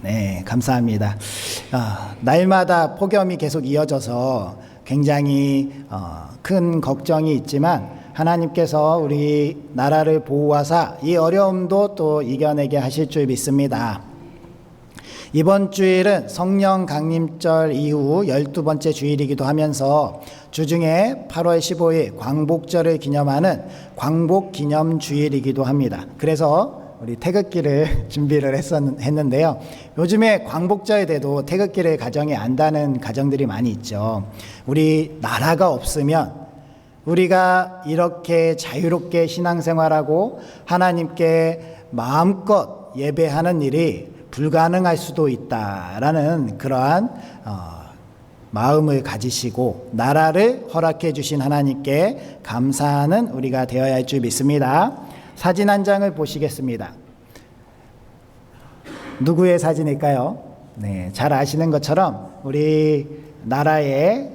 네, 감사합니다. 날마다 폭염이 계속 이어져서 굉장히 큰 걱정이 있지만 하나님께서 우리 나라를 보호하사 이 어려움도 또 이겨내게 하실 줄 믿습니다. 이번 주일은 성령 강림절 이후 12번째 주일이기도 하면서 주중에 8월 15일 광복절을 기념하는 광복기념주일이기도 합니다. 그래서 우리 태극기를 준비를 했는데요. 요즘에 광복절에 돼도 태극기를 가정에 안다는 가정들이 많이 있죠. 우리 나라가 없으면 우리가 이렇게 자유롭게 신앙생활하고 하나님께 마음껏 예배하는 일이 불가능할 수도 있다라는 그러한 마음을 가지시고 나라를 허락해 주신 하나님께 감사하는 우리가 되어야 할 줄 믿습니다. 사진 한 장을 보시겠습니다. 누구의 사진일까요? 네, 잘 아시는 것처럼 우리 나라의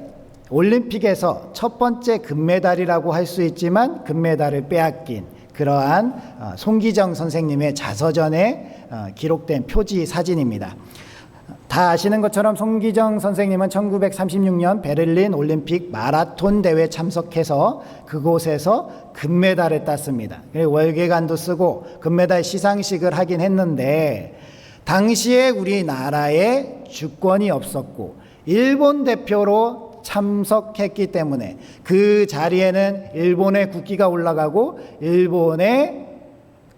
올림픽에서 첫 번째 금메달이라고 할 수 있지만 금메달을 빼앗긴 그러한 송기정 선생님의 자서전에 기록된 표지 사진입니다. 다 아시는 것처럼 송기정 선생님은 1936년 베를린 올림픽 마라톤 대회 참석해서 그곳에서 금메달을 땄습니다. 월계관도 쓰고 금메달 시상식을 하긴 했는데 당시에 우리나라에 주권이 없었고 일본 대표로 참석했기 때문에 그 자리에는 일본의 국기가 올라가고 일본의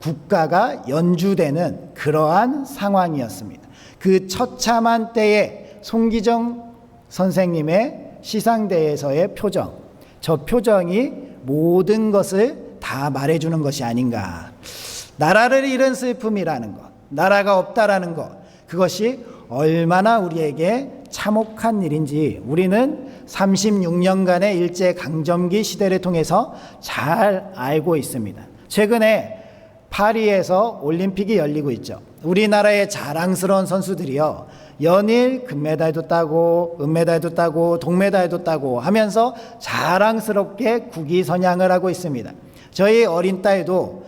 국가가 연주되는 그러한 상황이었습니다. 그 처참한 때에 송기정 선생님의 시상대에서의 표정, 저 표정이 모든 것을 다 말해주는 것이 아닌가. 나라를 잃은 슬픔이라는 것, 나라가 없다라는 것, 그것이 얼마나 우리에게 참혹한 일인지 우리는 36년간의 일제강점기 시대를 통해서 잘 알고 있습니다. 최근에 파리에서 올림픽이 열리고 있죠. 우리나라의 자랑스러운 선수들이요, 연일 금메달도 따고 은메달도 따고 동메달도 따고 하면서 자랑스럽게 국위선양을 하고 있습니다. 저희 어린 딸도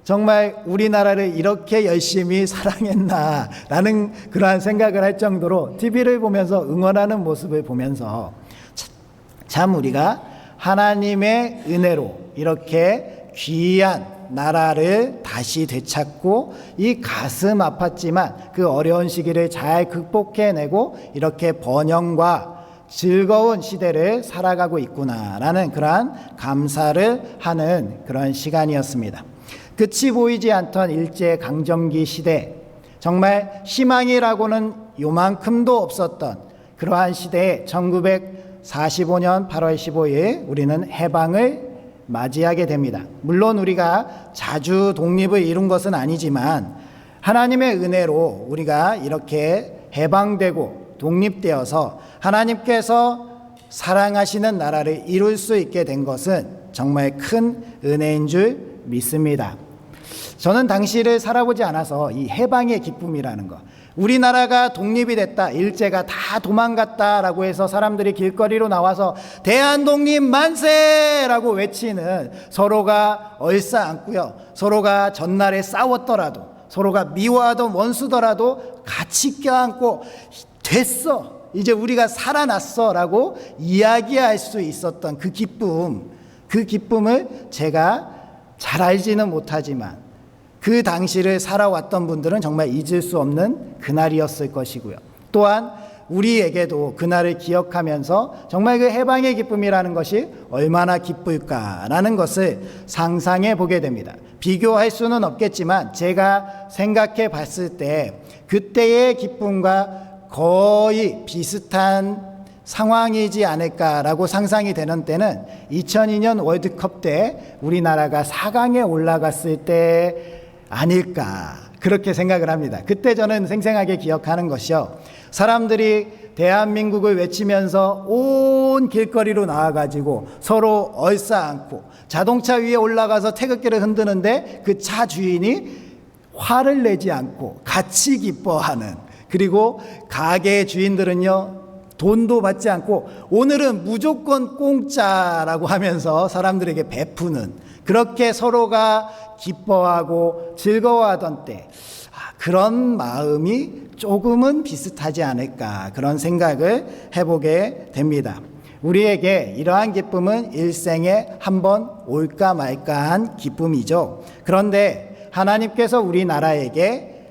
정말 우리나라를 이렇게 열심히 사랑했나 라는 그러한 생각을 할 정도로 TV를 보면서 응원하는 모습을 보면서 참 우리가 하나님의 은혜로 이렇게 귀한 나라를 다시 되찾고 이 가슴 아팠지만 그 어려운 시기를 잘 극복해내고 이렇게 번영과 즐거운 시대를 살아가고 있구나라는 그러한 감사를 하는 그런 시간이었습니다. 끝이 보이지 않던 일제강점기 시대, 정말 희망이라고는 요만큼도 없었던 그러한 시대에 1945년 8월 15일 우리는 해방을 맞이하게 됩니다. 물론 우리가 자주 독립을 이룬 것은 아니지만 하나님의 은혜로 우리가 이렇게 해방되고 독립되어서 하나님께서 사랑하시는 나라를 이룰 수 있게 된 것은 정말 큰 은혜인 줄 믿습니다. 저는 당시를 살아보지 않아서 이 해방의 기쁨이라는 것, 우리나라가 독립이 됐다, 일제가 다 도망갔다라고 해서 사람들이 길거리로 나와서 대한독립 만세라고 외치는, 서로가 얼싸안고요, 서로가 전날에 싸웠더라도 서로가 미워하던 원수더라도 같이 껴안고 됐어, 이제 우리가 살아났어 라고 이야기할 수 있었던 그 기쁨을 제가 잘 알지는 못하지만 그 당시를 살아왔던 분들은 정말 잊을 수 없는 그날이었을 것이고요. 또한 우리에게도 그날을 기억하면서 정말 그 해방의 기쁨이라는 것이 얼마나 기쁠까라는 것을 상상해 보게 됩니다. 비교할 수는 없겠지만 제가 생각해 봤을 때 그때의 기쁨과 거의 비슷한 상황이지 않을까라고 상상이 되는 때는 2002년 월드컵 때 우리나라가 4강에 올라갔을 때 아닐까, 그렇게 생각을 합니다. 그때 저는 생생하게 기억하는 것이요, 사람들이 대한민국을 외치면서 온 길거리로 나와가지고 서로 얼싸안고 자동차 위에 올라가서 태극기를 흔드는데 그 차 주인이 화를 내지 않고 같이 기뻐하는, 그리고 가게 주인들은요 돈도 받지 않고 오늘은 무조건 공짜라고 하면서 사람들에게 베푸는, 그렇게 서로가 기뻐하고 즐거워하던 때, 그런 마음이 조금은 비슷하지 않을까 그런 생각을 해보게 됩니다. 우리에게 이러한 기쁨은 일생에 한 번 올까 말까한 기쁨이죠. 그런데 하나님께서 우리나라에게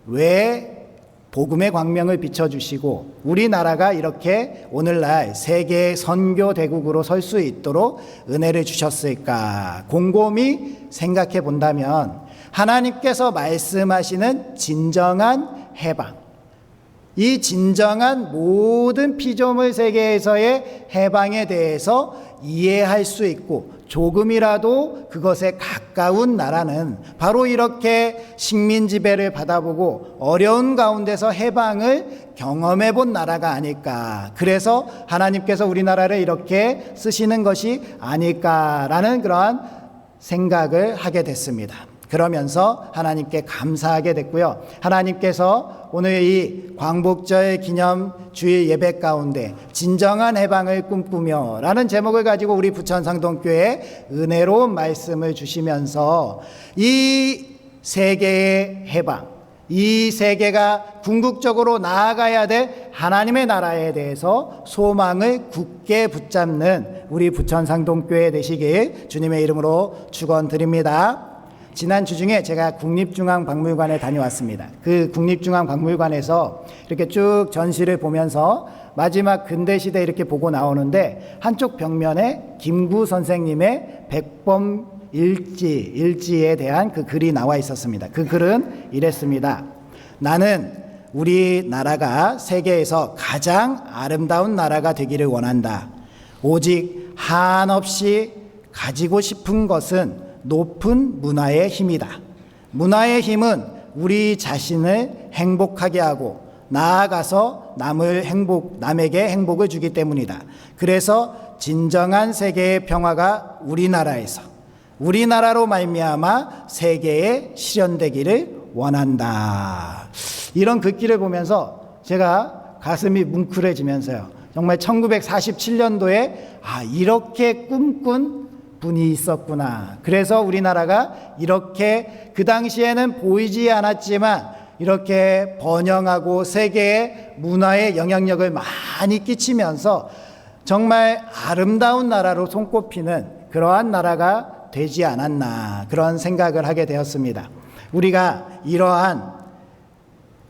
왜 복음의 광명을 비춰주시고 우리나라가 이렇게 오늘날 세계 선교 대국으로 설 수 있도록 은혜를 주셨을까 곰곰이 생각해 본다면 하나님께서 말씀하시는 진정한 해방, 이 진정한 모든 피조물 세계에서의 해방에 대해서 이해할 수 있고 조금이라도 그것에 가까운 나라는 바로 이렇게 식민 지배를 받아보고 어려운 가운데서 해방을 경험해 본 나라가 아닐까. 그래서 하나님께서 우리나라를 이렇게 쓰시는 것이 아닐까라는 그러한 생각을 하게 됐습니다. 그러면서 하나님께 감사하게 됐고요. 하나님께서 오늘 이 광복절 기념 주일 예배 가운데 진정한 해방을 꿈꾸며 라는 제목을 가지고 우리 부천상동교회에 은혜로운 말씀을 주시면서 이 세계의 해방, 이 세계가 궁극적으로 나아가야 될 하나님의 나라에 대해서 소망을 굳게 붙잡는 우리 부천상동교회 되시길 주님의 이름으로 축원드립니다. 지난주 중에 제가 국립중앙박물관에 다녀왔습니다. 그 국립중앙박물관에서 이렇게 쭉 전시를 보면서 마지막 근대시대 이렇게 보고 나오는데 한쪽 벽면에 김구 선생님의 백범 일지에 대한 그 글이 나와 있었습니다. 그 글은 이랬습니다. 나는 우리나라가 세계에서 가장 아름다운 나라가 되기를 원한다. 오직 한없이 가지고 싶은 것은 높은 문화의 힘이다. 문화의 힘은 우리 자신을 행복하게 하고 나아가서 남에게 행복을 주기 때문이다. 그래서 진정한 세계의 평화가 우리나라로 말미암아 세계에 실현되기를 원한다. 이런 글귀를 보면서 제가 가슴이 뭉클해지면서요. 정말 1947년도에 이렇게 꿈꾼 분이 있었구나. 그래서 우리나라가 이렇게 그 당시에는 보이지 않았지만 이렇게 번영하고 세계의 문화에 영향력을 많이 끼치면서 정말 아름다운 나라로 손꼽히는 그러한 나라가 되지 않았나 그런 생각을 하게 되었습니다. 우리가 이러한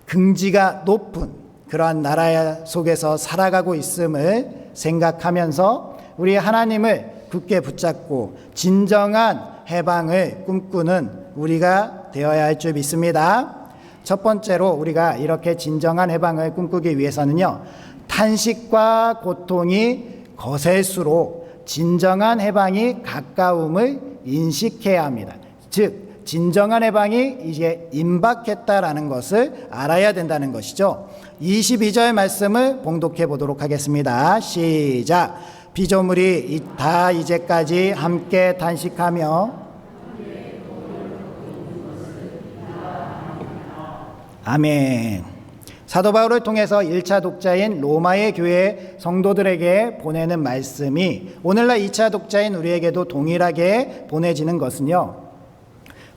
긍지가 높은 그러한 나라 속에서 살아가고 있음을 생각하면서 우리 하나님을 굳게 붙잡고 진정한 해방을 꿈꾸는 우리가 되어야 할 줄 믿습니다. 첫 번째로 우리가 이렇게 진정한 해방을 꿈꾸기 위해서는요, 탄식과 고통이 거셀수록 진정한 해방이 가까움을 인식해야 합니다. 즉 진정한 해방이 이제 임박했다라는 것을 알아야 된다는 것이죠. 22절 말씀을 봉독해 보도록 하겠습니다. 시작. 피조물이 다 이제까지 함께 탄식하며 아멘. 사도 바울을 통해서 1차 독자인 로마의 교회 성도들에게 보내는 말씀이 오늘날 2차 독자인 우리에게도 동일하게 보내지는 것은요,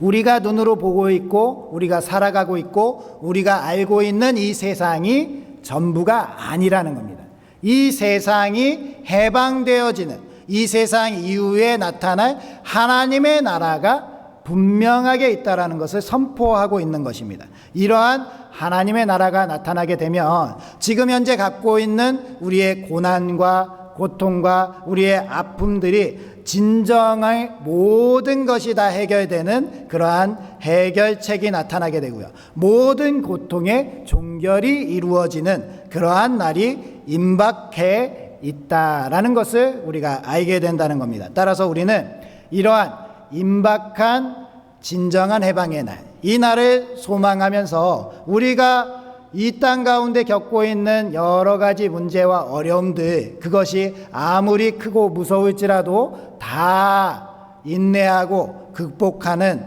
우리가 눈으로 보고 있고 우리가 살아가고 있고 우리가 알고 있는 이 세상이 전부가 아니라는 겁니다. 이 세상이 해방되어지는 이 세상 이후에 나타날 하나님의 나라가 분명하게 있다라는 것을 선포하고 있는 것입니다. 이러한 하나님의 나라가 나타나게 되면 지금 현재 갖고 있는 우리의 고난과 고통과 우리의 아픔들이 진정한 모든 것이 다 해결되는 그러한 해결책이 나타나게 되고요. 모든 고통의 종결이 이루어지는 그러한 날이 임박해 있다라는 것을 우리가 알게 된다는 겁니다. 따라서 우리는 이러한 임박한 진정한 해방의 날, 이 날을 소망하면서 우리가 이 땅 가운데 겪고 있는 여러 가지 문제와 어려움들, 그것이 아무리 크고 무서울지라도 다 인내하고 극복하는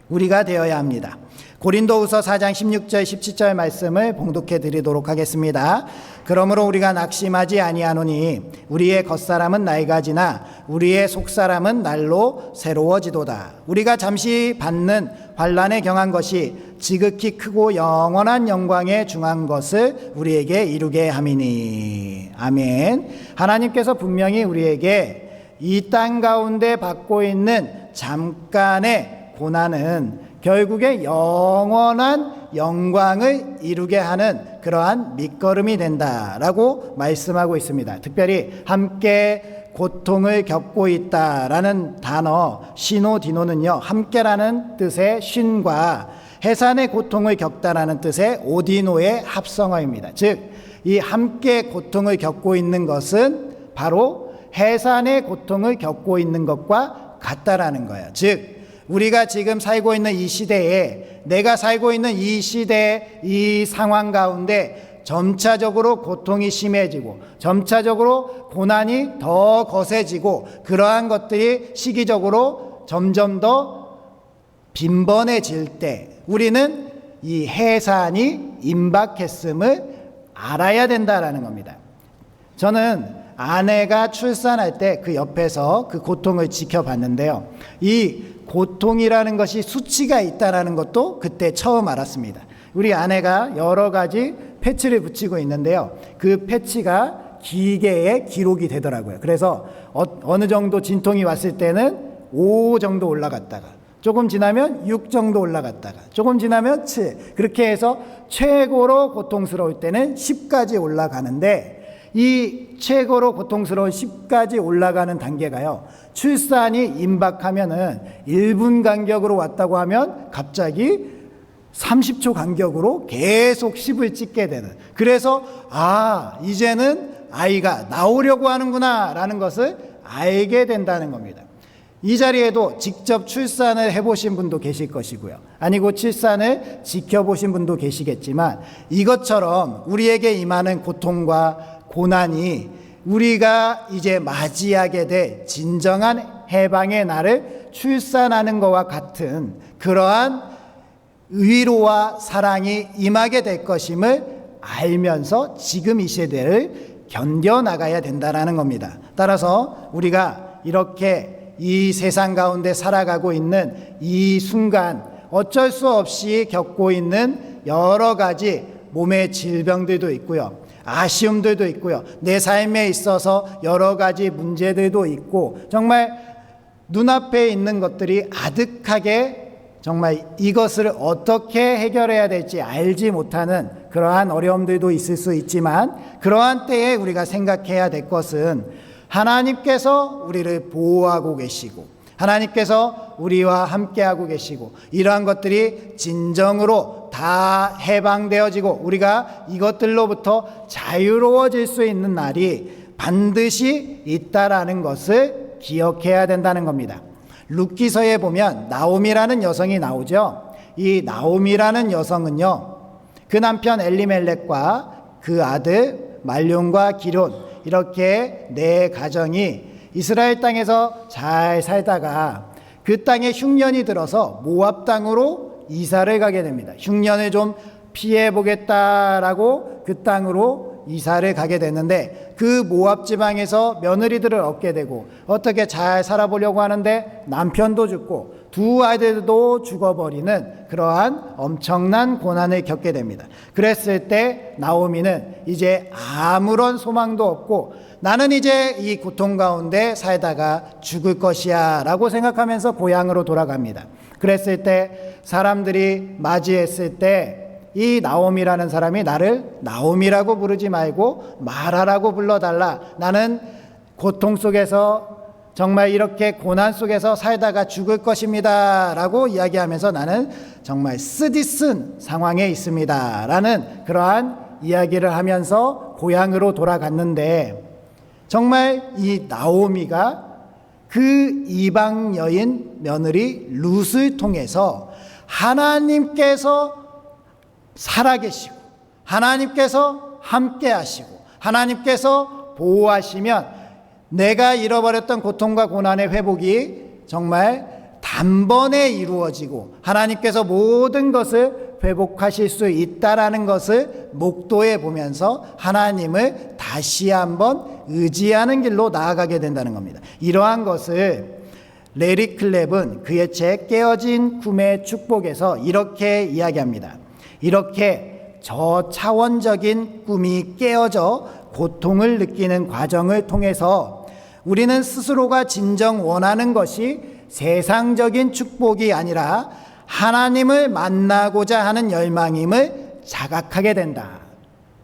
우리가 되어야 합니다. 고린도후서 4장 16절 17절 말씀을 봉독해 드리도록 하겠습니다. 그러므로 우리가 낙심하지 아니하노니 우리의 겉사람은 나이가 지나 우리의 속사람은 날로 새로워지도다. 우리가 잠시 받는 환난에 경한 것이 지극히 크고 영원한 영광에 중한 것을 우리에게 이루게 함이니. 아멘. 하나님께서 분명히 우리에게 이 땅 가운데 받고 있는 잠깐의 고난은 결국에 영원한 영광을 이루게 하는 그러한 밑거름이 된다라고 말씀하고 있습니다. 특별히 함께 고통을 겪고 있다라는 단어 시노디노는요, 함께라는 뜻의 쉰과 해산의 고통을 겪다라는 뜻의 오디노의 합성어입니다. 즉, 이 함께 고통을 겪고 있는 것은 바로 해산의 고통을 겪고 있는 것과 같다라는 거예요. 즉, 우리가 지금 살고 있는 이 시대에, 내가 살고 있는 이 시대, 이 상황 가운데 점차적으로 고통이 심해지고 점차적으로 고난이 더 거세지고 그러한 것들이 시기적으로 점점 더 빈번해질 때 우리는 이 해산이 임박했음을 알아야 된다라는 겁니다. 저는 아내가 출산할 때 그 옆에서 그 고통을 지켜봤는데요. 이 고통이라는 것이 수치가 있다는 것도 그때 처음 알았습니다. 우리 아내가 여러 가지 패치를 붙이고 있는데요. 그 패치가 기계에 기록이 되더라고요. 그래서 어느 정도 진통이 왔을 때는 5 정도 올라갔다가 조금 지나면 6 정도 올라갔다가 조금 지나면 7, 그렇게 해서 최고로 고통스러울 때는 10까지 올라가는데, 이 최고로 고통스러운 10까지 올라가는 단계가요, 출산이 임박하면은 1분 간격으로 왔다고 하면 갑자기 30초 간격으로 계속 10을 찍게 되는, 그래서 이제는 아이가 나오려고 하는구나 라는 것을 알게 된다는 겁니다. 이 자리에도 직접 출산을 해보신 분도 계실 것이고요, 아니고 출산을 지켜보신 분도 계시겠지만, 이것처럼 우리에게 임하는 고통과 고난이 우리가 이제 맞이하게 될 진정한 해방의 날을 출산하는 것과 같은 그러한 위로와 사랑이 임하게 될 것임을 알면서 지금 이 시대를 견뎌나가야 된다는 겁니다. 따라서 우리가 이렇게 이 세상 가운데 살아가고 있는 이 순간 어쩔 수 없이 겪고 있는 여러 가지 몸의 질병들도 있고요, 아쉬움들도 있고요, 내 삶에 있어서 여러 가지 문제들도 있고, 정말 눈앞에 있는 것들이 아득하게 정말 이것을 어떻게 해결해야 될지 알지 못하는 그러한 어려움들도 있을 수 있지만, 그러한 때에 우리가 생각해야 될 것은 하나님께서 우리를 보호하고 계시고 하나님께서 우리와 함께하고 계시고, 이러한 것들이 진정으로 다 해방되어지고 우리가 이것들로부터 자유로워질 수 있는 날이 반드시 있다라는 것을 기억해야 된다는 겁니다. 룻기서에 보면 나오미라는 여성이 나오죠. 이 나오미라는 여성은요, 그 남편 엘리멜렉과 그 아들 말론과 기론, 이렇게 네 가정이 이스라엘 땅에서 잘 살다가 그 땅에 흉년이 들어서 모압 땅으로 이사를 가게 됩니다. 흉년을 좀 피해 보겠다라고 그 땅으로 이사를 가게 됐는데, 그 모압 지방에서 며느리들을 얻게 되고 어떻게 잘 살아보려고 하는데 남편도 죽고 두 아이들도 죽어버리는 그러한 엄청난 고난을 겪게 됩니다. 그랬을 때 나오미는 이제 아무런 소망도 없고 나는 이제 이 고통 가운데 살다가 죽을 것이야 라고 생각하면서 고향으로 돌아갑니다. 그랬을 때 사람들이 맞이했을 때 이 나오미라는 사람이 나를 나오미라고 부르지 말고 마라라고 불러달라, 나는 고통 속에서 정말 이렇게 고난 속에서 살다가 죽을 것입니다 라고 이야기하면서 나는 정말 쓰디쓴 상황에 있습니다 라는 그러한 이야기를 하면서 고향으로 돌아갔는데, 정말 이 나오미가 그 이방 여인 며느리 룻을 통해서 하나님께서 살아계시고 하나님께서 함께 하시고 하나님께서 보호하시면 내가 잃어버렸던 고통과 고난의 회복이 정말 단번에 이루어지고 하나님께서 모든 것을 회복하실 수 있다라는 것을 목도해 보면서 하나님을 다시 한번 의지하는 길로 나아가게 된다는 겁니다. 이러한 것을 레리 클랩은 그의 책 깨어진 꿈의 축복에서 이렇게 이야기합니다. 이렇게 저차원적인 꿈이 깨어져 고통을 느끼는 과정을 통해서 우리는 스스로가 진정 원하는 것이 세상적인 축복이 아니라 하나님을 만나고자 하는 열망임을 자각하게 된다.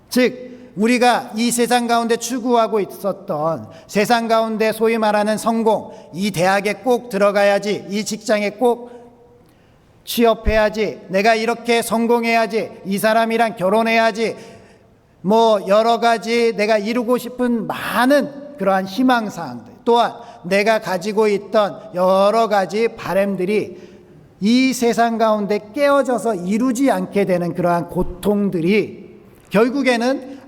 즉 우리가 이 세상 가운데 추구하고 있었던 세상 가운데 소위 말하는 성공, 이 대학에 꼭 들어가야지, 이 직장에 꼭 취업해야지, 내가 이렇게 성공해야지, 이 사람이랑 결혼해야지, 여러 가지 내가 이루고 싶은 많은 그러한 희망사항들, 또한 내가 가지고 있던 여러 가지 바람들이 이 세상 가운데 깨어져서 이루지 않게 되는 그러한 고통들이 결국에는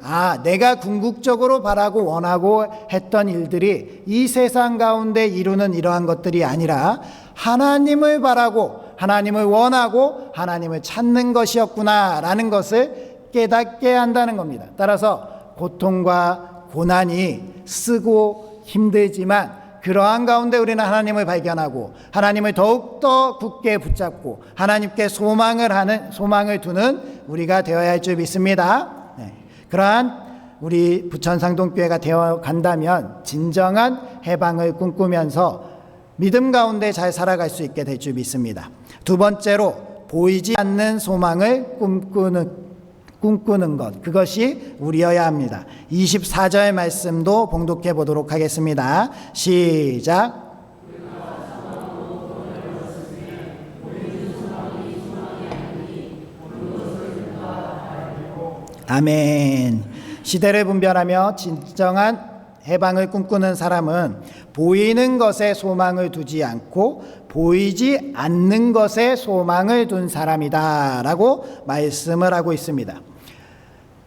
내가 궁극적으로 바라고 원하고 했던 일들이 이 세상 가운데 이루는 이러한 것들이 아니라 하나님을 바라고 하나님을 원하고 하나님을 찾는 것이었구나라는 것을 깨닫게 한다는 겁니다. 따라서 고통과 고난이 쓰고 힘들지만 그러한 가운데 우리는 하나님을 발견하고 하나님을 더욱더 굳게 붙잡고 하나님께 소망을 두는 우리가 되어야 할 줄 믿습니다. 그러한 우리 부천상동교회가 되어 간다면 진정한 해방을 꿈꾸면서 믿음 가운데 잘 살아갈 수 있게 될 줄 믿습니다. 두 번째로 보이지 않는 소망을 꿈꾸는 것, 그것이 우리여야 합니다. 24절 말씀도 봉독해 보도록 하겠습니다. 시작. 아멘. 시대를 분별하며 진정한 해방을 꿈꾸는 사람은 보이는 것에 소망을 두지 않고 보이지 않는 것에 소망을 둔 사람이다 라고 말씀을 하고 있습니다.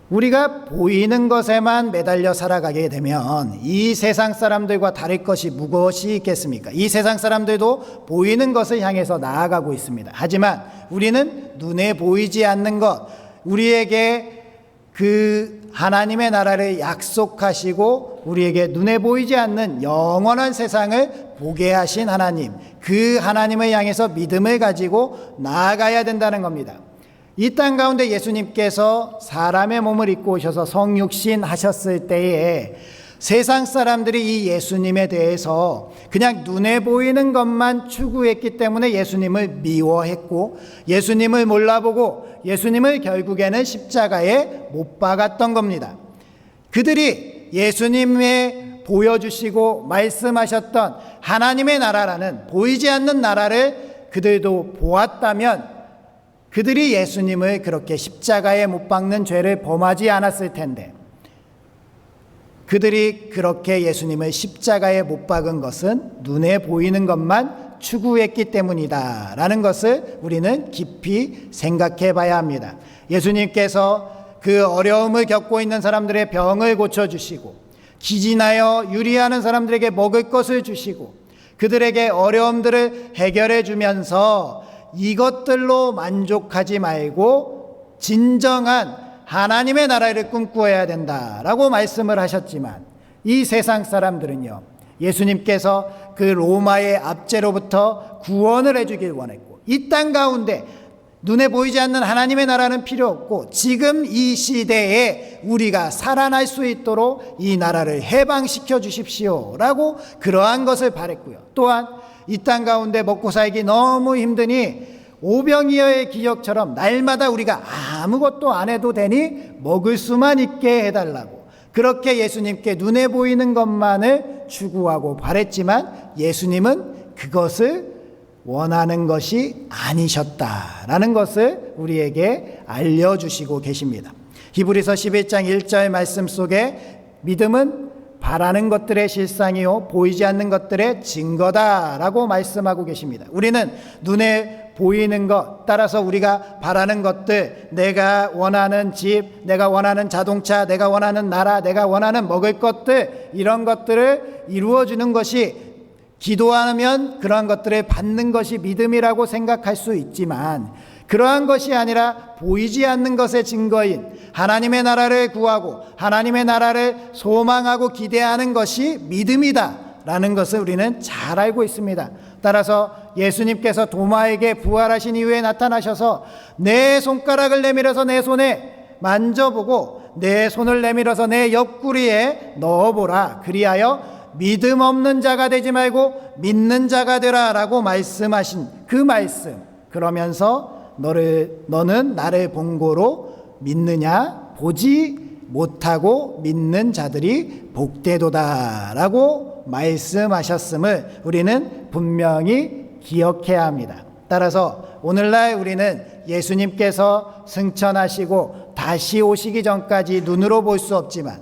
우리가 보이는 것에만 매달려 살아가게 되면 이 세상 사람들과 다를 것이 무엇이 있겠습니까? 이 세상 사람들도 보이는 것을 향해서 나아가고 있습니다. 하지만 우리는 눈에 보이지 않는 것, 우리에게 그 하나님의 나라를 약속하시고 우리에게 눈에 보이지 않는 영원한 세상을 보게 하신 하나님, 그 하나님을 향해서 믿음을 가지고 나아가야 된다는 겁니다. 이 땅 가운데 예수님께서 사람의 몸을 입고 오셔서 성육신 하셨을 때에 세상 사람들이 이 예수님에 대해서 그냥 눈에 보이는 것만 추구했기 때문에 예수님을 미워했고 예수님을 몰라보고 예수님을 결국에는 십자가에 못 박았던 겁니다. 그들이 예수님의 보여주시고 말씀하셨던 하나님의 나라라는 보이지 않는 나라를 그들도 보았다면 그들이 예수님을 그렇게 십자가에 못 박는 죄를 범하지 않았을 텐데, 그들이 그렇게 예수님을 십자가에 못 박은 것은 눈에 보이는 것만 추구했기 때문이다 라는 것을 우리는 깊이 생각해 봐야 합니다. 예수님께서 그 어려움을 겪고 있는 사람들의 병을 고쳐주시고 기진하여 유리하는 사람들에게 먹을 것을 주시고 그들에게 어려움들을 해결해 주면서 이것들로 만족하지 말고 진정한 하나님의 나라를 꿈꾸어야 된다라고 말씀을 하셨지만 이 세상 사람들은요, 예수님께서 그 로마의 압제로부터 구원을 해주길 원했고 이 땅 가운데 눈에 보이지 않는 하나님의 나라는 필요 없고 지금 이 시대에 우리가 살아날 수 있도록 이 나라를 해방시켜 주십시오 라고 그러한 것을 바랬고요. 또한 이 땅 가운데 먹고 살기 너무 힘드니 오병이어의 기적처럼 날마다 우리가 아무것도 안 해도 되니 먹을 수만 있게 해달라고 그렇게 예수님께 눈에 보이는 것만을 추구하고 바랬지만 예수님은 그것을 원하는 것이 아니셨다라는 것을 우리에게 알려주시고 계십니다. 히브리서 11장 1절 말씀 속에 믿음은 바라는 것들의 실상이요 보이지 않는 것들의 증거다라고 말씀하고 계십니다. 우리는 눈에 보이는 것, 따라서 우리가 바라는 것들, 내가 원하는 집, 내가 원하는 자동차, 내가 원하는 나라, 내가 원하는 먹을 것들, 이런 것들을 이루어주는 것이 기도하면 그러한 것들을 받는 것이 믿음이라고 생각할 수 있지만 그러한 것이 아니라 보이지 않는 것의 증거인 하나님의 나라를 구하고 하나님의 나라를 소망하고 기대하는 것이 믿음이다 라는 것을 우리는 잘 알고 있습니다. 따라서 예수님께서 도마에게 부활하신 이후에 나타나셔서 내 손가락을 내밀어서 내 손에 만져보고 내 손을 내밀어서 내 옆구리에 넣어보라. 그리하여 믿음 없는 자가 되지 말고 믿는 자가 되라 라고 말씀하신 그 말씀, 그러면서 너는 나를 본고로 믿느냐? 보지 못하고 믿는 자들이 복되도다 라고 말씀하셨음을 우리는 분명히 기억해야 합니다. 따라서 오늘날 우리는 예수님께서 승천하시고 다시 오시기 전까지 눈으로 볼 수 없지만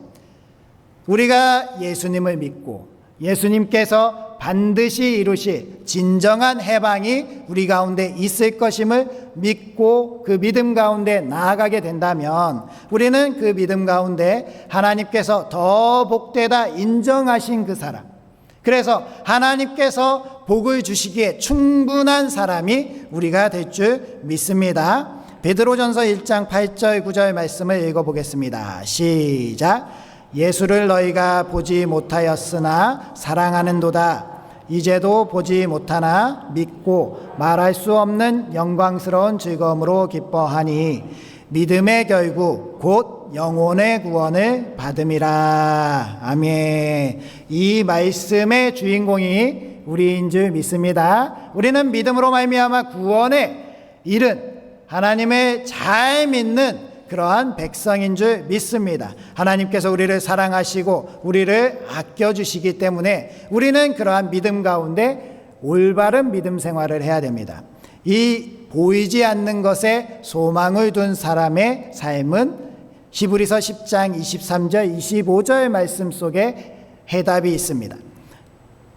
우리가 예수님을 믿고 예수님께서 반드시 이루실 진정한 해방이 우리 가운데 있을 것임을 믿고 그 믿음 가운데 나아가게 된다면 우리는 그 믿음 가운데 하나님께서 더 복되다 인정하신 그 사람, 그래서 하나님께서 복을 주시기에 충분한 사람이 우리가 될 줄 믿습니다. 베드로전서 1장 8절 9절 말씀을 읽어보겠습니다. 시작. 예수를 너희가 보지 못하였으나 사랑하는도다. 이제도 보지 못하나 믿고 말할 수 없는 영광스러운 즐거움으로 기뻐하니 믿음의 결국 곧 영혼의 구원을 받음이라. 아멘. 이 말씀의 주인공이 우리인 줄 믿습니다. 우리는 믿음으로 말미암아 구원에 이른 하나님을 잘 믿는 그러한 백성인 줄 믿습니다. 하나님께서 우리를 사랑하시고 우리를 아껴주시기 때문에 우리는 그러한 믿음 가운데 올바른 믿음 생활을 해야 됩니다. 이 보이지 않는 것에 소망을 둔 사람의 삶은 히브리서 10장 23절 25절 말씀 속에 해답이 있습니다.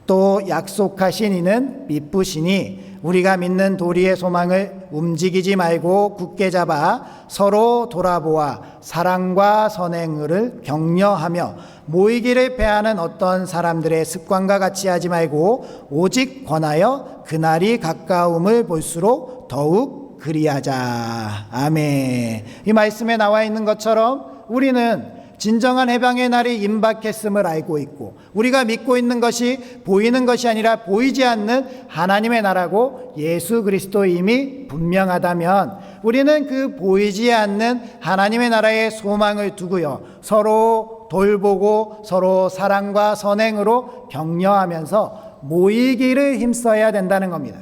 또 약속하신 이는 미쁘시니 우리가 믿는 도리의 소망을 움직이지 말고 굳게 잡아 서로 돌아보아 사랑과 선행을 격려하며 모이기를 패하는 어떤 사람들의 습관과 같이 하지 말고 오직 권하여 그날이 가까움을 볼수록 더욱 그리하자. 아멘. 이 말씀에 나와 있는 것처럼 우리는 진정한 해방의 날이 임박했음을 알고 있고 우리가 믿고 있는 것이 보이는 것이 아니라 보이지 않는 하나님의 나라고 예수 그리스도임이 분명하다면 우리는 그 보이지 않는 하나님의 나라에 소망을 두고요, 서로 돌보고 서로 사랑과 선행으로 격려하면서 모이기를 힘써야 된다는 겁니다.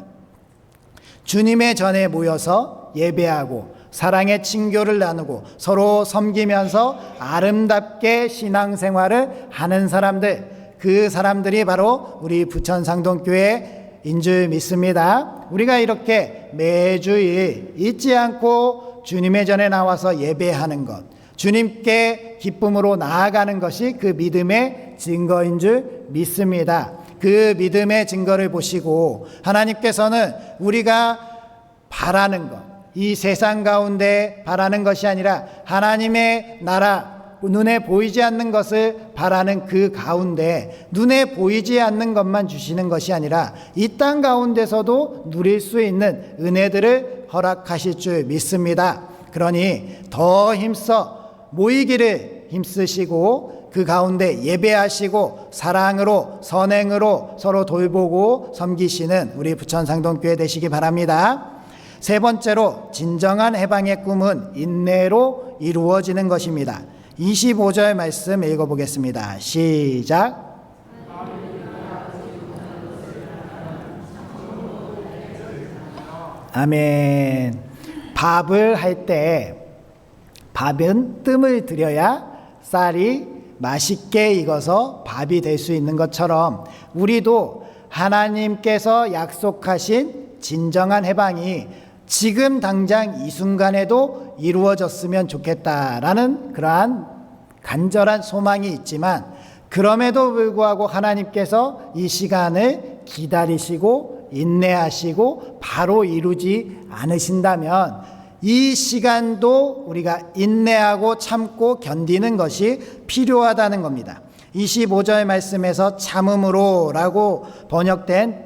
주님의 전에 모여서 예배하고 사랑의 친교를 나누고 서로 섬기면서 아름답게 신앙생활을 하는 사람들, 그 사람들이 바로 우리 부천상동교회인 줄 믿습니다. 우리가 이렇게 매주일 잊지 않고 주님의 전에 나와서 예배하는 것, 주님께 기쁨으로 나아가는 것이 그 믿음의 증거인 줄 믿습니다. 그 믿음의 증거를 보시고 하나님께서는 우리가 바라는 것, 이 세상 가운데 바라는 것이 아니라 하나님의 나라, 눈에 보이지 않는 것을 바라는 그 가운데 눈에 보이지 않는 것만 주시는 것이 아니라 이 땅 가운데서도 누릴 수 있는 은혜들을 허락하실 줄 믿습니다. 그러니 더 힘써 모이기를 힘쓰시고 그 가운데 예배하시고 사랑으로 선행으로 서로 돌보고 섬기시는 우리 부천상동교회 되시기 바랍니다. 세 번째로 진정한 해방의 꿈은 인내로 이루어지는 것입니다. 25절 말씀 읽어보겠습니다. 시작. 아멘. 밥을 할 때 밥은 뜸을 들여야 쌀이 맛있게 익어서 밥이 될 수 있는 것처럼 우리도 하나님께서 약속하신 진정한 해방이 지금 당장 이 순간에도 이루어졌으면 좋겠다라는 그러한 간절한 소망이 있지만 그럼에도 불구하고 하나님께서 이 시간을 기다리시고 인내하시고 바로 이루지 않으신다면 이 시간도 우리가 인내하고 참고 견디는 것이 필요하다는 겁니다. 25절 말씀에서 참음으로 라고 번역된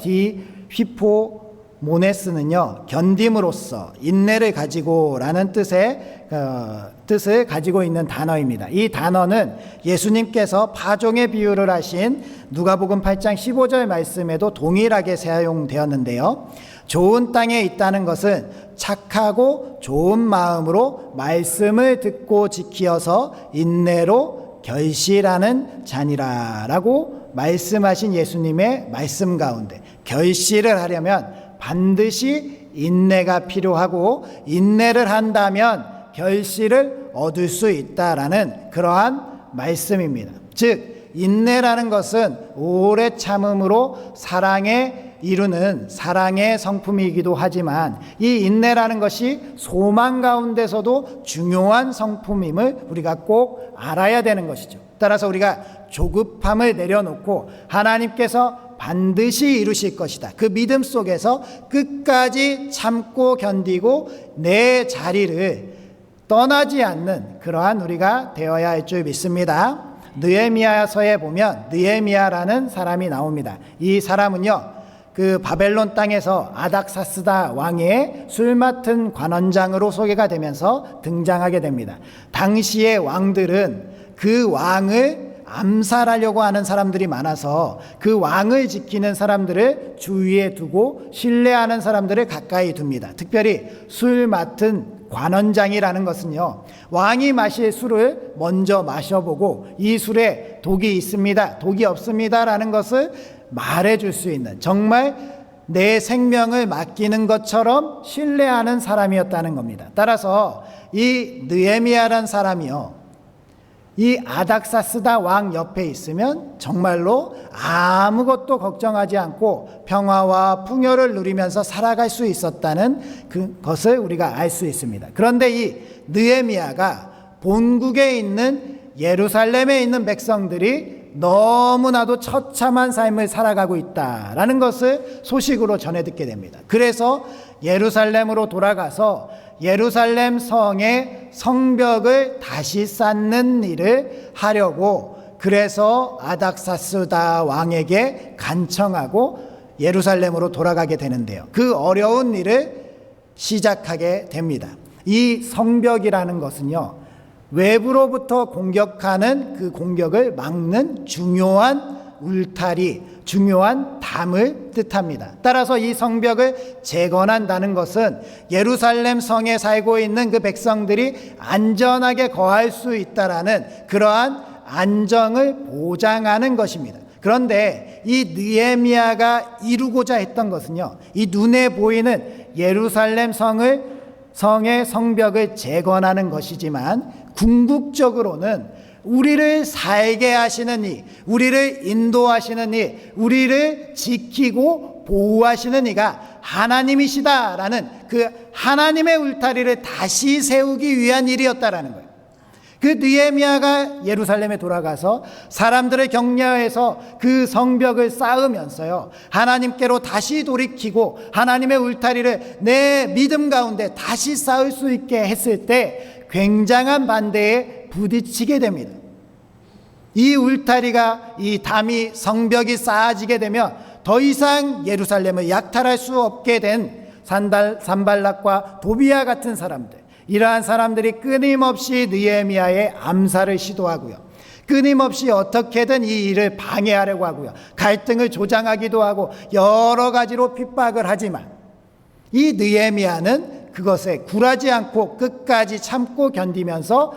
휘포 모네스는요, 견딤으로써, 인내를 가지고라는 뜻을 가지고 있는 단어입니다. 이 단어는 예수님께서 파종의 비유를 하신 누가복음 8장 15절 말씀에도 동일하게 사용되었는데요. 좋은 땅에 있다는 것은 착하고 좋은 마음으로 말씀을 듣고 지키어서 인내로 결실하는 자니라라고 말씀하신 예수님의 말씀 가운데, 결실을 하려면 반드시 인내가 필요하고, 인내를 한다면 결실을 얻을 수 있다라는 그러한 말씀입니다. 즉 인내라는 것은 오래 참음으로 사랑에 이루는 사랑의 성품이기도 하지만, 이 인내라는 것이 소망 가운데서도 중요한 성품임을 우리가 꼭 알아야 되는 것이죠. 따라서 우리가 조급함을 내려놓고 하나님께서 반드시 이루실 것이다, 그 믿음 속에서 끝까지 참고 견디고 내 자리를 떠나지 않는 그러한 우리가 되어야 할 줄 믿습니다. 느헤미야서에 보면 느헤미야라는 사람이 나옵니다. 이 사람은요, 그 바벨론 땅에서 아닥사스다 왕의 술 맡은 관원장으로 소개가 되면서 등장하게 됩니다. 당시의 왕들은 그 왕을 암살하려고 하는 사람들이 많아서 그 왕을 지키는 사람들을 주위에 두고 신뢰하는 사람들을 가까이 둡니다. 특별히 술 맡은 관원장이라는 것은요, 왕이 마실 술을 먼저 마셔보고 이 술에 독이 있습니다, 독이 없습니다 라는 것을 말해줄 수 있는, 정말 내 생명을 맡기는 것처럼 신뢰하는 사람이었다는 겁니다. 따라서 이 느헤미야라는 사람이요, 이 아닥사스다 왕 옆에 있으면 정말로 아무것도 걱정하지 않고 평화와 풍요를 누리면서 살아갈 수 있었다는 그것을 우리가 알 수 있습니다. 그런데 이 느헤미야가 본국에 있는 예루살렘에 있는 백성들이 너무나도 처참한 삶을 살아가고 있다라는 것을 소식으로 전해 듣게 됩니다. 그래서 예루살렘으로 돌아가서 예루살렘 성의 성벽을 다시 쌓는 일을 하려고, 그래서 아닥사스다 왕에게 간청하고 예루살렘으로 돌아가게 되는데요, 그 어려운 일을 시작하게 됩니다. 이 성벽이라는 것은요, 외부로부터 공격하는 그 공격을 막는 중요한 울타리, 중요한 담을 뜻합니다. 따라서 이 성벽을 재건한다는 것은 예루살렘 성에 살고 있는 그 백성들이 안전하게 거할 수 있다라는 그러한 안정을 보장하는 것입니다. 그런데 이 느헤미야가 이루고자 했던 것은요, 이 눈에 보이는 예루살렘 성의 성벽을 재건하는 것이지만, 궁극적으로는 우리를 살게 하시는 이, 우리를 인도하시는 이, 우리를 지키고 보호하시는 이가 하나님이시다라는 그 하나님의 울타리를 다시 세우기 위한 일이었다라는 거예요. 그 느헤미야가 예루살렘에 돌아가서 사람들을 격려해서 그 성벽을 쌓으면서요, 하나님께로 다시 돌이키고 하나님의 울타리를 내 믿음 가운데 다시 쌓을 수 있게 했을 때 굉장한 반대에 부딪히게 됩니다. 이 울타리가, 이 담이, 성벽이 쌓아지게 되면 더 이상 예루살렘을 약탈할 수 없게 된 산발락과 도비야 같은 사람들, 이러한 사람들이 끊임없이 느헤미야의 암살을 시도하고요, 끊임없이 어떻게든 이 일을 방해하려고 하고요, 갈등을 조장하기도 하고 여러 가지로 핍박을 하지만 이 느헤미야는 그것에 굴하지 않고 끝까지 참고 견디면서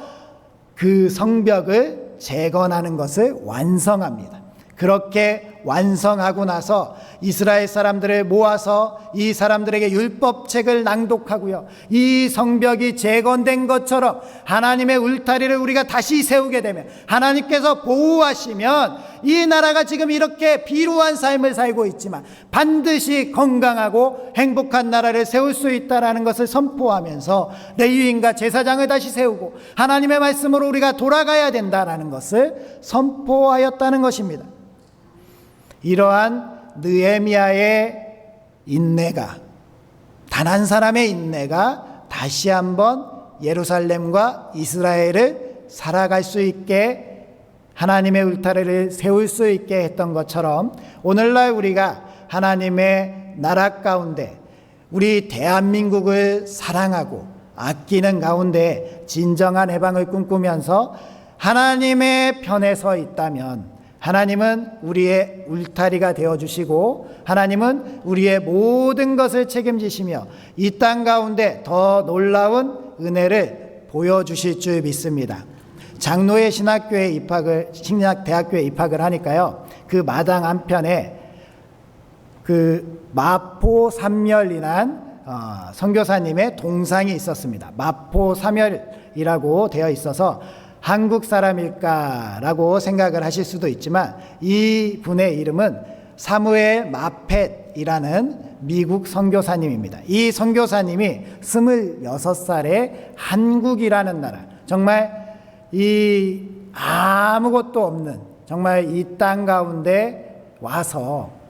그 성벽을 재건하는 것을 완성합니다. 그렇게 완성하고 나서 이스라엘 사람들을 모아서 이 사람들에게 율법책을 낭독하고요, 이 성벽이 재건된 것처럼 하나님의 울타리를 우리가 다시 세우게 되면, 하나님께서 보호하시면 이 나라가 지금 이렇게 비루한 삶을 살고 있지만 반드시 건강하고 행복한 나라를 세울 수 있다라는 것을 선포하면서 레위인과 제사장을 다시 세우고 하나님의 말씀으로 우리가 돌아가야 된다라는 것을 선포하였다는 것입니다. 이러한 느헤미야의 인내가, 단 한 사람의 인내가 다시 한번 예루살렘과 이스라엘을 살아갈 수 있게, 하나님의 울타리를 세울 수 있게 했던 것처럼 오늘날 우리가 하나님의 나라 가운데 우리 대한민국을 사랑하고 아끼는 가운데 진정한 해방을 꿈꾸면서 하나님의 편에 서 있다면 하나님은 우리의 울타리가 되어주시고 하나님은 우리의 모든 것을 책임지시며 이 땅 가운데 더 놀라운 은혜를 보여주실 줄 믿습니다. 장로의 신학대학교에 입학을 하니까요, 그 마당 한편에 그 마포삼열이란 선교사님의 동상이 있었습니다. 마포삼열이라고 되어 있어서 한국 사람일까라고 생각을 하실 수도 있지만 이 분의 이름은 사무엘 마펫이라는 미국 선교사님입니다. 이 선교사님이 26살에 한국이라는 나라, 정말 이 아무것도 없는 정말 이 땅 가운데 와서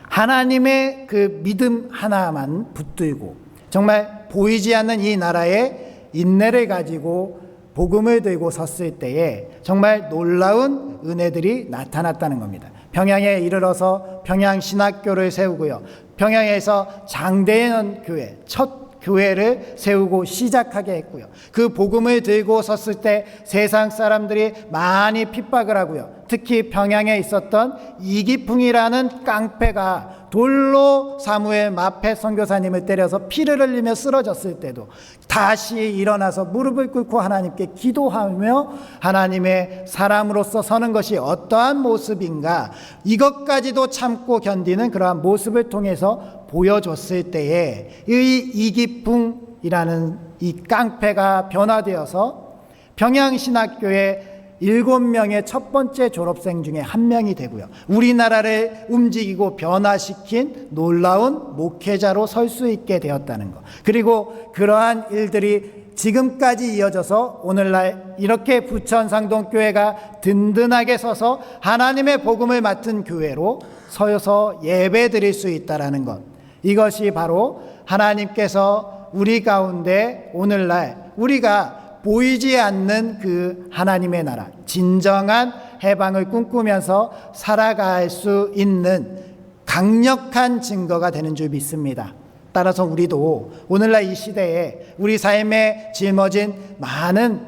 하나님의 그 믿음 하나만 붙들고 정말 보이지 않는 이 나라에 인내를 가지고 복음을 들고 섰을 때에 정말 놀라운 은혜들이 나타났다는 겁니다. 평양에 이르러서 평양신학교를 세우고요, 평양에서 장대현 교회, 첫 교회를 세우고 시작하게 했고요, 그 복음을 들고 섰을 때 세상 사람들이 많이 핍박을 하고요, 특히 평양에 있었던 이기풍이라는 깡패가 돌로 사무엘 마펫 선교사님을 때려서 피를 흘리며 쓰러졌을 때도 다시 일어나서 무릎을 꿇고 하나님께 기도하며 하나님의 사람으로서 서는 것이 어떠한 모습인가, 이것까지도 참고 견디는 그러한 모습을 통해서 보여줬을 때에 이 이기풍이라는 이 깡패가 변화되어서 평양신학교의 7명의 첫 번째 졸업생 중에 한 명이 되고요, 우리나라를 움직이고 변화시킨 놀라운 목회자로 설 수 있게 되었다는 것, 그리고 그러한 일들이 지금까지 이어져서 오늘날 이렇게 부천상동교회가 든든하게 서서 하나님의 복음을 맡은 교회로 서서 예배 드릴 수 있다는 것, 이것이 바로 하나님께서 우리 가운데 오늘날 우리가 보이지 않는 그 하나님의 나라, 진정한 해방을 꿈꾸면서 살아갈 수 있는 강력한 증거가 되는 줄 믿습니다. 따라서 우리도 오늘날 이 시대에 우리 삶에 짊어진 많은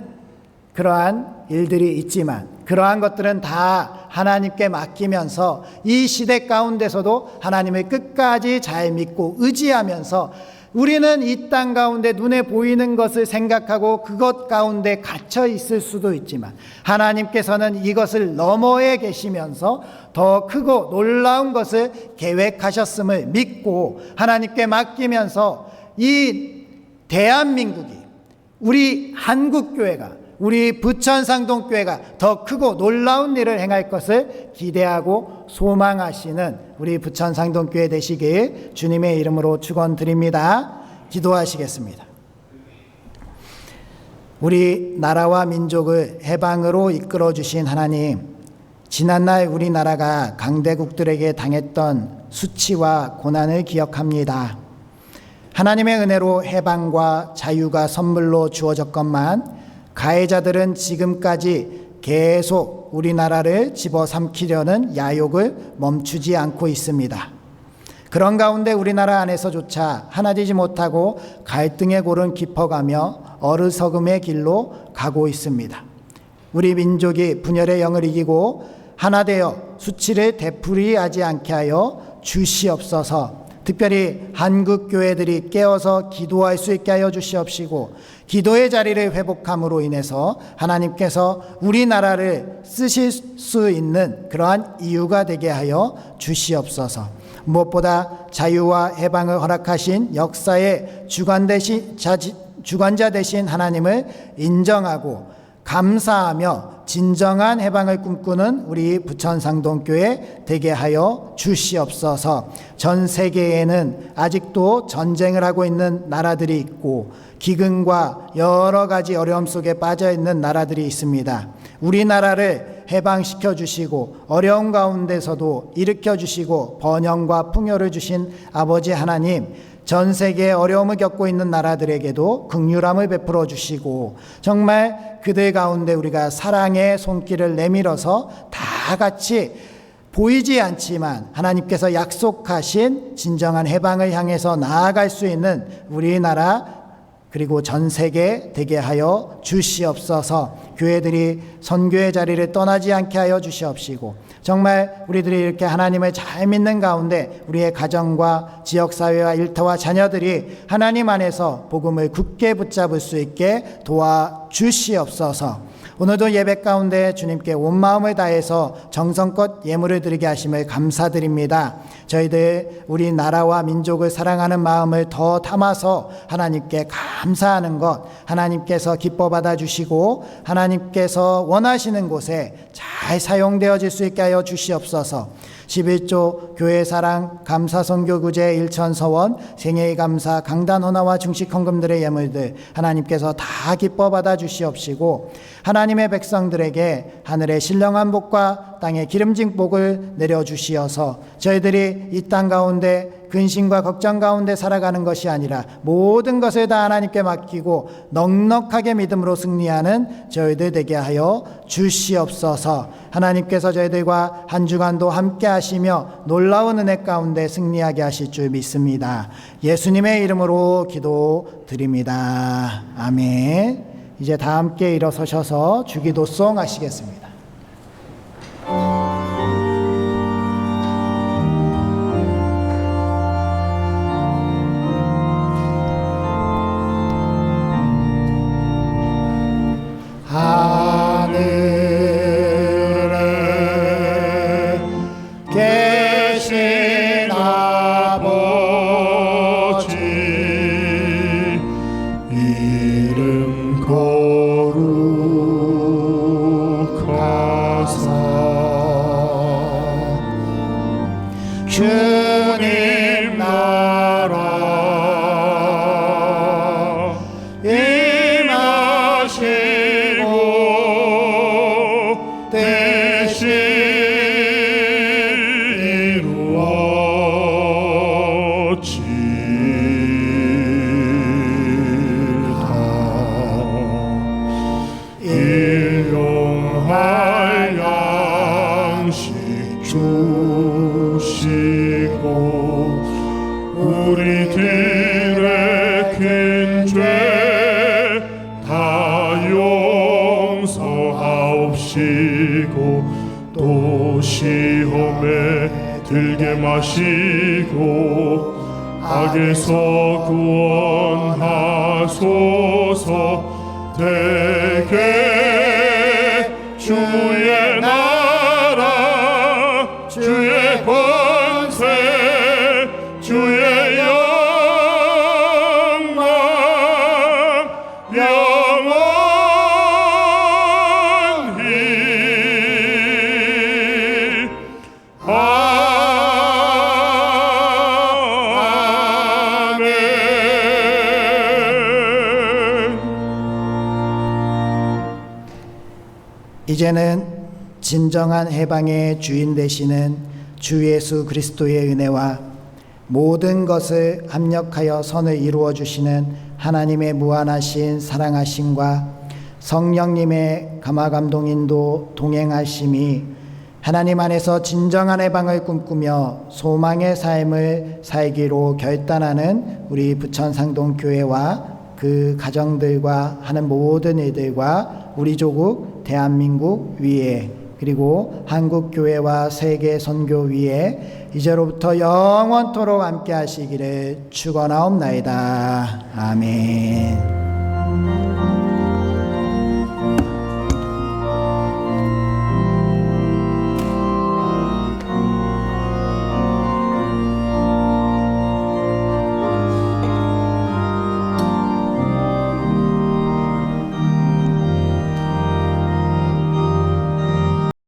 그러한 일들이 있지만 그러한 것들은 다 하나님께 맡기면서 이 시대 가운데서도 하나님을 끝까지 잘 믿고 의지하면서 우리는 이 땅 가운데 눈에 보이는 것을 생각하고 그것 가운데 갇혀 있을 수도 있지만 하나님께서는 이것을 너머에 계시면서 더 크고 놀라운 것을 계획하셨음을 믿고 하나님께 맡기면서 이 대한민국이, 우리 한국교회가, 우리 부천상동교회가 더 크고 놀라운 일을 행할 것을 기대하고 소망하시는 우리 부천상동교회 되시길 주님의 이름으로 축원드립니다. 기도하시겠습니다. 우리 나라와 민족을 해방으로 이끌어 주신 하나님, 지난날 우리나라가 강대국들에게 당했던 수치와 고난을 기억합니다. 하나님의 은혜로 해방과 자유가 선물로 주어졌건만 가해자들은 지금까지 계속 우리나라를 집어삼키려는 야욕을 멈추지 않고 있습니다. 그런 가운데 우리나라 안에서조차 하나되지 못하고 갈등의 골은 깊어가며 어리석음의 길로 가고 있습니다. 우리 민족이 분열의 영을 이기고 하나 되어 수치를 되풀이하지 않게 하여 주시옵소서. 특별히 한국교회들이 깨어서 기도할 수 있게 하여 주시옵시고 기도의 자리를 회복함으로 인해서 하나님께서 우리나라를 쓰실 수 있는 그러한 이유가 되게 하여 주시옵소서. 무엇보다 자유와 해방을 허락하신 역사의 주관자 되신 하나님을 인정하고 감사하며 진정한 해방을 꿈꾸는 우리 부천상동교회 되게 하여 주시옵소서. 전 세계에는 아직도 전쟁을 하고 있는 나라들이 있고 기근과 여러 가지 어려움 속에 빠져 있는 나라들이 있습니다. 우리나라를 해방시켜 주시고 어려운 가운데서도 일으켜 주시고 번영과 풍요를 주신 아버지 하나님, 전 세계에 어려움을 겪고 있는 나라들에게도 긍휼함을 베풀어 주시고 정말 그들 가운데 우리가 사랑의 손길을 내밀어서 다 같이 보이지 않지만 하나님께서 약속하신 진정한 해방을 향해서 나아갈 수 있는 우리나라 그리고 전 세계 되게 하여 주시옵소서. 교회들이 선교의 자리를 떠나지 않게 하여 주시옵시고, 정말 우리들이 이렇게 하나님을 잘 믿는 가운데 우리의 가정과 지역사회와 일터와 자녀들이 하나님 안에서 복음을 굳게 붙잡을 수 있게 도와주시옵소서. 오늘도 예배 가운데 주님께 온 마음을 다해서 정성껏 예물을 드리게 하심을 감사드립니다. 저희들 우리 나라와 민족을 사랑하는 마음을 더 담아서 하나님께 감사하는 것, 하나님께서 기뻐 받아주시고 하나님께서 원하시는 곳에 잘 사용되어질 수 있게 하여 주시옵소서. 11조 교회사랑 감사선교구제 일천서원 생애의 감사 강단 헌화와 중식 헌금들의 예물들 하나님께서 다 기뻐 받아 주시옵시고, 하나님의 백성들에게 하늘의 신령한 복과 땅의 기름진 복을 내려주시어서 저희들이 이 땅 가운데 근심과 걱정 가운데 살아가는 것이 아니라 모든 것을 다 하나님께 맡기고 넉넉하게 믿음으로 승리하는 저희들 되게 하여 주시옵소서. 하나님께서 저희들과 한 주간도 함께 하시며 놀라운 은혜 가운데 승리하게 하실 줄 믿습니다. 예수님의 이름으로 기도드립니다. 아멘. 이제 다 함께 일어서셔서 주기도송 하시겠습니다. 하늘에 계신 아버지 이름 거룩하사 주님 나라 임하시고 대신 이루어질다. 일용할 양식 주시고 우리들의 큰 죄 다 용서하옵시고 또 시험에 들게 마시고 악에서 구원하소서. 대개 주의 나라 주의 권세 주의 영광 영원히 아멘. 이제는 진정한 해방의 주인 되시는 주 예수 그리스도의 은혜와 모든 것을 합력하여 선을 이루어 주시는 하나님의 무한하신 사랑하심과 성령님의 감화감동인도 동행하심이 하나님 안에서 진정한 해방을 꿈꾸며 소망의 삶을 살기로 결단하는 우리 부천상동교회와 그 가정들과 하는 모든 일들과 우리 조국 대한민국 위에 그리고 한국교회와 세계 선교 위에 이제로부터 영원토록 함께 하시기를 축원하옵나이다. 아멘.